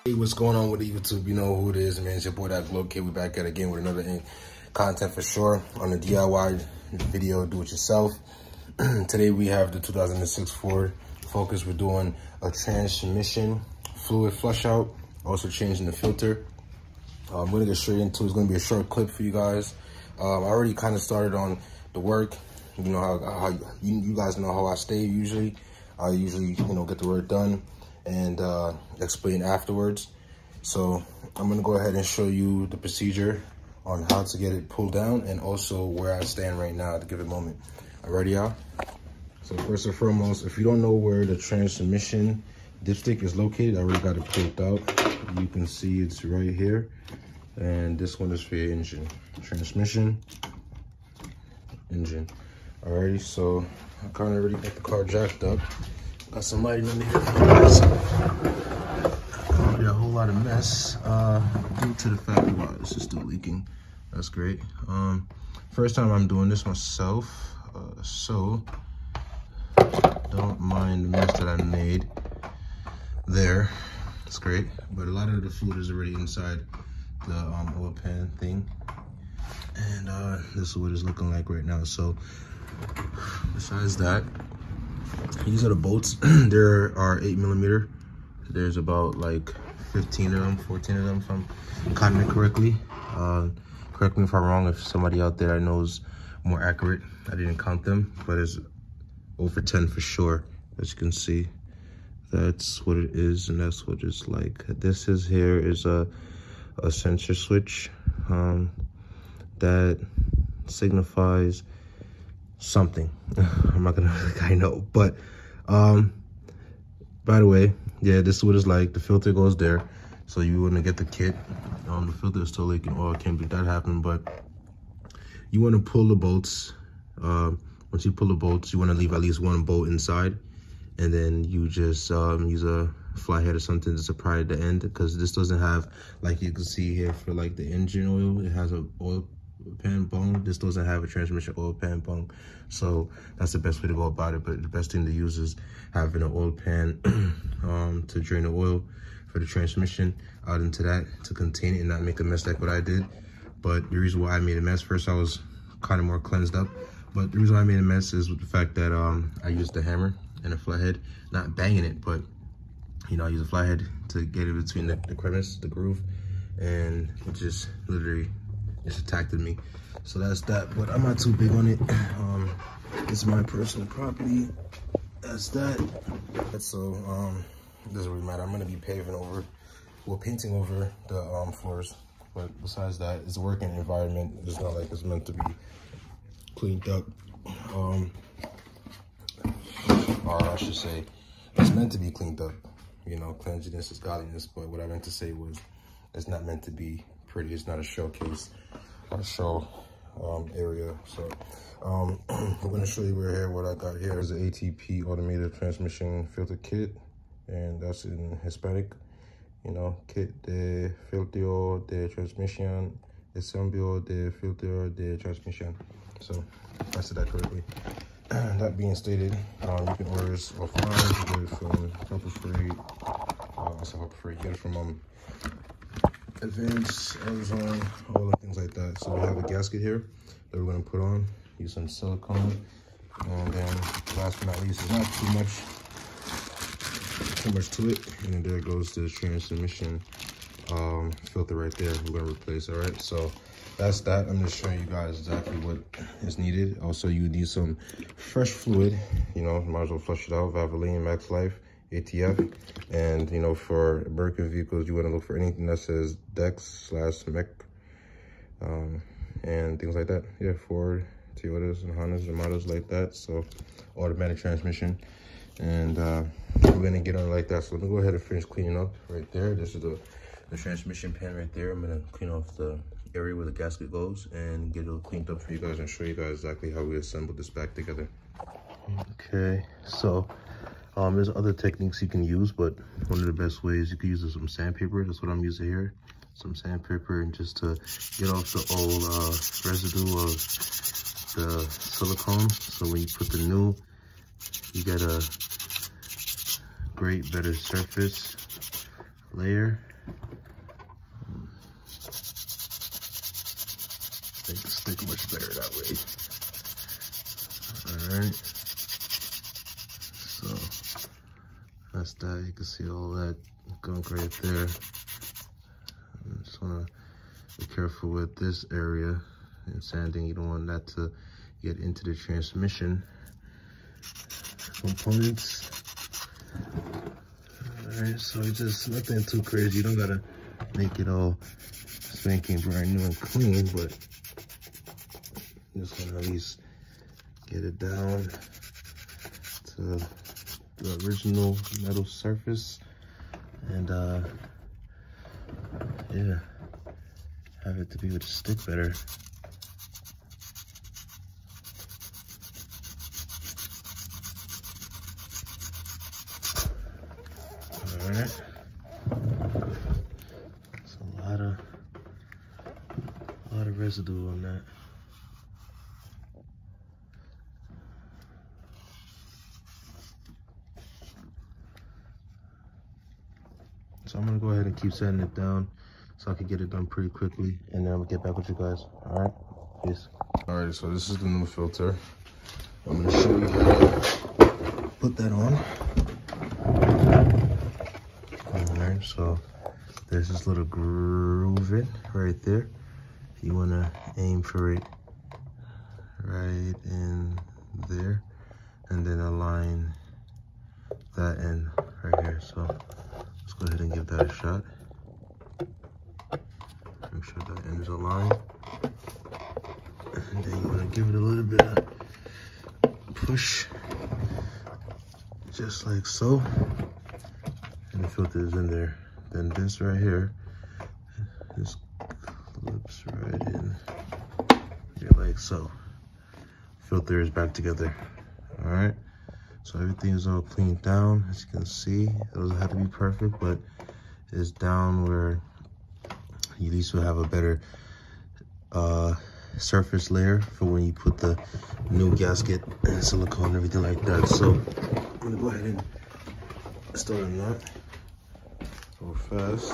Hey, what's going on with YouTube? You know who it is, man. It's your boy, that Glow Kid. We back at it again with another content for sure on the DIY video, do it yourself. Today we have the 2006 Ford Focus. We're doing a transmission fluid flush out, also changing the filter. I'm gonna get straight into it. It's gonna be a short clip for you guys. I already kind of started on the work. You know how you guys know how I stay usually. I usually, get the work done and explain afterwards. So I'm gonna go ahead and show you the procedure on how to get it pulled down and also where I stand right now at the given moment. All right, y'all? So first and foremost, if you don't know where the transmission dipstick is located, I already got it pulled out. You can see it's right here. And this one is for your engine. Transmission, engine. Alrighty, so I kind of already got the car jacked up. Got some lighting under here for you guys. Already a whole lot of mess due to the fact that it's just still leaking. That's great. First time I'm doing this myself, so don't mind the mess that I made there. It's great, but a lot of the fluid is already inside the oil pan thing, and this is what it's looking like right now. So besides that, these are the bolts. There are 8mm. There's about like 15 of them, 14 of them, if I'm counting it correctly. Correct me if I'm wrong, if somebody out there knows more accurate. I didn't count them, but it's over 10 for sure. As you can see, that's what it is, and that's what it's like. This is here is a sensor switch that signifies something. I'm not gonna I know, but by the way, yeah, this is what it's like. The filter goes there, so you want to get the kit. The filter is still leaking oil, can't be that happen, but you want to pull the bolts. Once you pull the bolts, you want to leave at least one bolt inside, and then you just use a flathead or something to pry at the end, because this doesn't have, like you can see here, for like the engine oil, it has a oil pan bung. This doesn't have a transmission oil pan bung, so that's the best way to go about it. But the best thing to use is having an oil pan to drain the oil for the transmission out into that, to contain it and not make a mess like what I did. But the reason why I made a mess, first I was kind of more cleansed up, but the reason why I made a mess is with the fact that I used the hammer and a flathead, not banging it, but I use a flathead to get it between the crevice, the groove, and it just literally just attacked me. So that's that, but I'm not too big on it. It's my personal property. That's that. So it doesn't really matter. I'm gonna be painting over the floors, but besides that, it's a working environment. It's not like it's meant to be cleaned up, or I should say it's meant to be cleaned up. Cleanliness is godliness, but what I meant to say was it's not meant to be pretty. It's not a showcase or show area. So I'm going to show you what I got here. There's an ATP automated transmission filter kit, and that's in Hispanic. Kit de filtro de transmisión, de cambio de filtro de transmisión. So if I said that correctly. That being stated, you can order this offline. You get it from Hopper Free. I said Hopper Free. You get it from Advance, Amazon, all the things like that. So we have a gasket here that we're gonna put on. Use some silicone, and then last but not least, it's not too much to it. And then there goes the transmission filter right there. We're gonna replace. All right, so that's that. I'm gonna show you guys exactly what is needed. Also, you need some fresh fluid. Might as well flush it out. Valvoline, Max Life, ATF, and for American vehicles, you want to look for anything that says Dex/Mech, and things like that. Yeah, Ford, Toyotas, and Hondas, and models like that. So automatic transmission, and we're gonna get on it like that. So let me go ahead and finish cleaning up right there. This is the transmission pan right there. I'm gonna clean off the area where the gasket goes and get it all cleaned up for you guys and show you guys exactly how we assemble this back together. Okay, so there's other techniques you can use, but one of the best ways, you can use some sandpaper. That's what I'm using here, some sandpaper, and just to get off the old residue of the silicone. So when you put the new, you get a great, better surface layer. Make the stick much better that way. Alright. So that's that. You can see all that gunk right there. I just wanna be careful with this area and sanding. You don't want that to get into the transmission components. Alright, so it's just nothing too crazy. You don't gotta make it all spanking brand new and clean, but just want to at least get it down to the original metal surface, and yeah, have it to be able to stick better. All right, it's a lot of residue on that. So I'm gonna go ahead and keep setting it down so I can get it done pretty quickly, and then I'm gonna get back with you guys. All right, peace. All right, so this is the new filter. I'm gonna show you how to put that on. All right, so there's this little groove right there. You wanna aim for it right in there, and then align that end right here. So let's go ahead and give that a shot. Make sure that end is aligned. And then you want to give it a little bit of push, just like so. And the filter is in there. Then this right here, just clips right in here like so. Filter is back together. All right. So everything is all cleaned down, as you can see. It doesn't have to be perfect, but it's down where you at least will have a better surface layer for when you put the new gasket and silicone and everything like that. So I'm gonna go ahead and start on that real fast.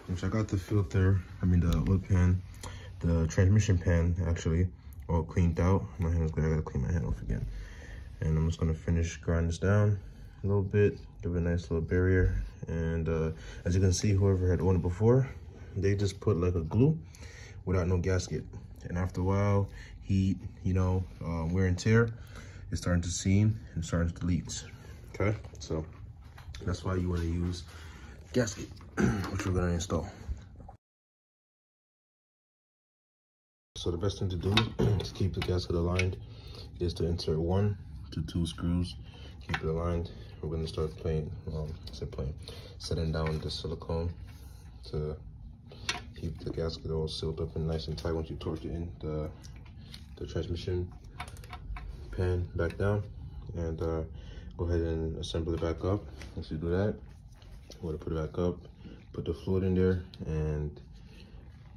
Which I got the filter, the oil pan, the transmission pan actually all cleaned out. My hand is good, I gotta clean my hand off again. And I'm just gonna finish grinding this down a little bit, give it a nice little barrier. And as you can see, whoever had owned it before, they just put like a glue without no gasket. And after a while, heat, wear and tear, it's starting to seam and starting to leak. Okay, so that's why you wanna use gasket, which we're gonna install. So the best thing to do to keep the gasket aligned is to insert 1 to 2 screws, keep it aligned. We're going to start setting down the silicone to keep the gasket all sealed up and nice and tight. Once you torch it in, the transmission pan back down, and go ahead and assemble it back up. Once you do that, we're going to put it back up, put the fluid in there, and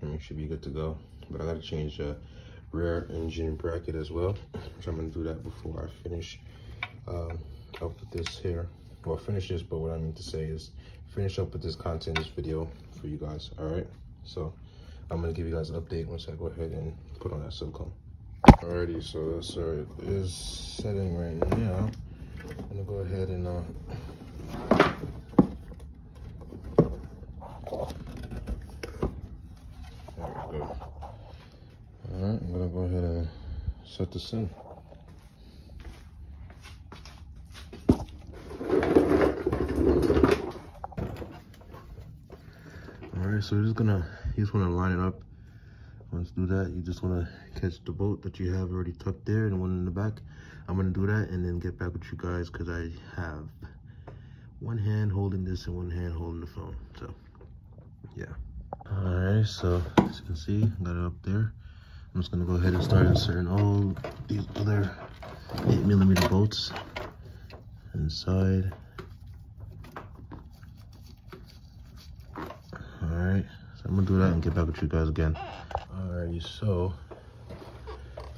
it should be good to go. But I got to change the rear engine bracket as well, which I'm going to do that before I finish up with this here. Well, finish this, but what I mean to say is finish up with this content, this video for you guys. All right, so I'm going to give you guys an update once I go ahead and put on that silicone. Alrighty, so that's it is setting right now. I'm going to go ahead and there we go. Alright, I'm gonna go ahead and set this in. Alright, so you just wanna line it up. Once you do that, you just wanna catch the bolt that you have already tucked there and one in the back. I'm gonna do that and then get back with you guys because I have one hand holding this and one hand holding the phone. So yeah. Alright, so as you can see, got it up there. I'm just gonna go ahead and start inserting all these other 8mm bolts inside. Alright, so I'm gonna do that and get back with you guys again. Alrighty, so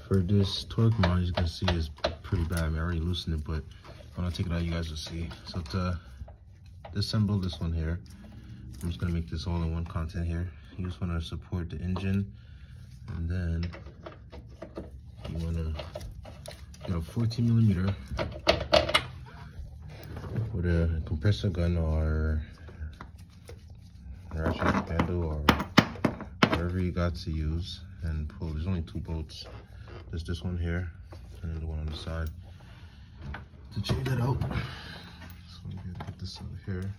for this torque mod, as you can see, is pretty bad. I already loosened it, but when I take it out, you guys will see. So to disassemble this one here, I'm just gonna make this all in one content here. You just wanna support the engine, and then you wanna get a 14mm with a compressor gun or ratchet handle or whatever you got to use, and pull. There's only 2 bolts. There's this one here and then the one on the side. To change that out, so I'm gonna put this over here.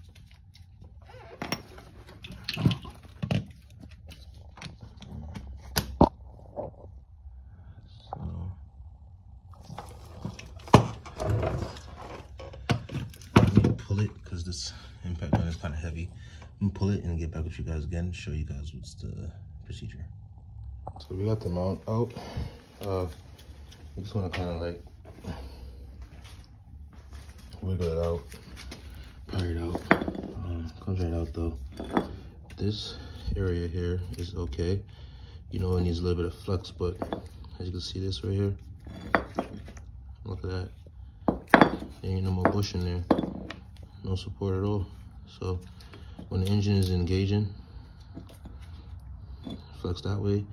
Pull it because this impact gun is kind of heavy. I'm gonna pull it and get back with you guys again, show you guys what's the procedure. So we got the mount out. You just want to kind of like wiggle it out, pry it out. Comes right out though. This area here is okay. You know, it needs a little bit of flex, but as you can see, this right here, look at that. There ain't no more bush in there. No support at all. So when the engine is engaging, flex that way,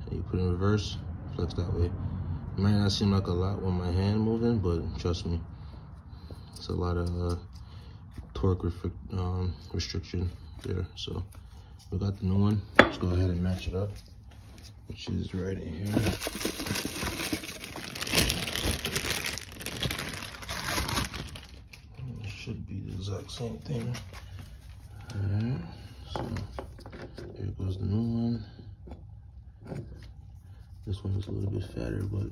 and you put it in reverse, flex that way. It might not seem like a lot with my hand moving, but trust me, it's a lot of torque restriction there. So we got the new one. Let's go ahead and match it up, which is right in here. Should be the exact same thing. Alright, so here goes the new one. This one is a little bit fatter, but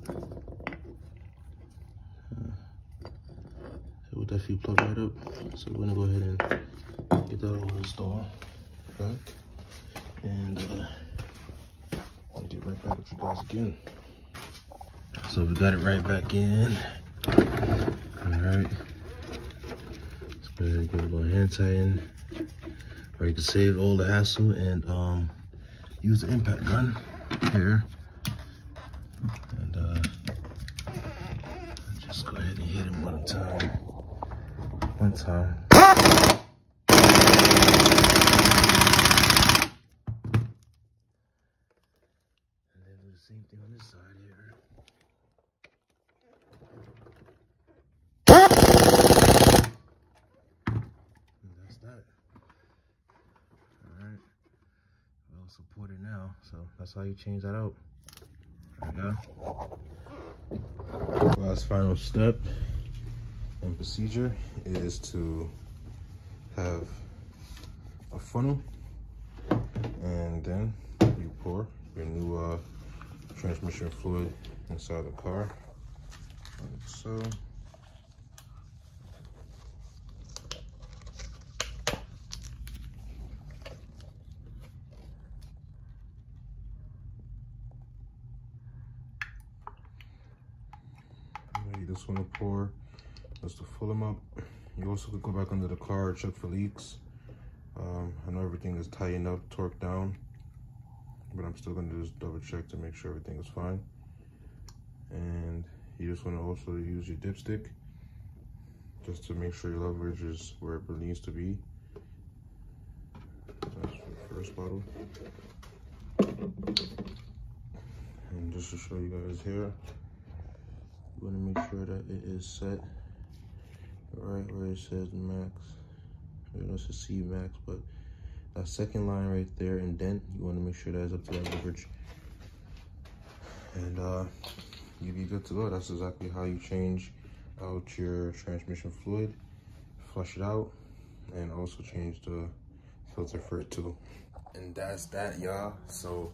it will definitely plug right up. So we're gonna go ahead and get that all installed. Okay, and I'll get right back with you guys again. So we got it right back in. Alright. Go ahead and give it a little hand tighten, or you can save all the hassle and use the impact gun here, and just go ahead and hit him one time, and then do the same thing on this side here. Supported now, so that's how you change that out. There we go. Last final step and procedure is to have a funnel, and then you pour your new transmission fluid inside the car, like so. You just want to pour just to fill them up. You also could go back under the car, check for leaks. I know everything is tightened up, torqued down, but I'm still going to just double check to make sure everything is fine. And you just want to also use your dipstick just to make sure your leverage is where it needs to be. That's for the first bottle. And just to show you guys here, you want to make sure that it is set right where it says max. You know, it's a C max, but that second line right there, indent, you want to make sure that is up to that leverage. And you'll be good to go. That's exactly how you change out your transmission fluid, flush it out, and also change the filter for it too. And that's that, y'all. So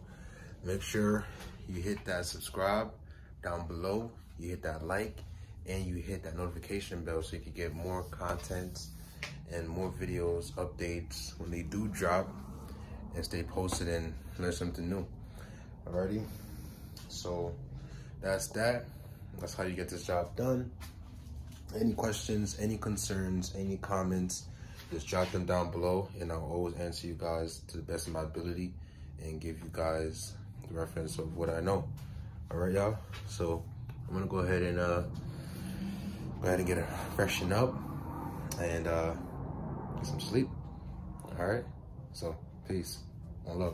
make sure you hit that subscribe down below, you hit that like, and you hit that notification bell so you can get more content and more videos, updates when they do drop, and stay posted and learn something new. Alrighty, so that's that. That's how you get this job done. Any questions, any concerns, any comments, just drop them down below, and I'll always answer you guys to the best of my ability and give you guys the reference of what I know. All right, y'all. So I'm gonna go ahead and get it freshened up and get some sleep. All right. So peace. I love.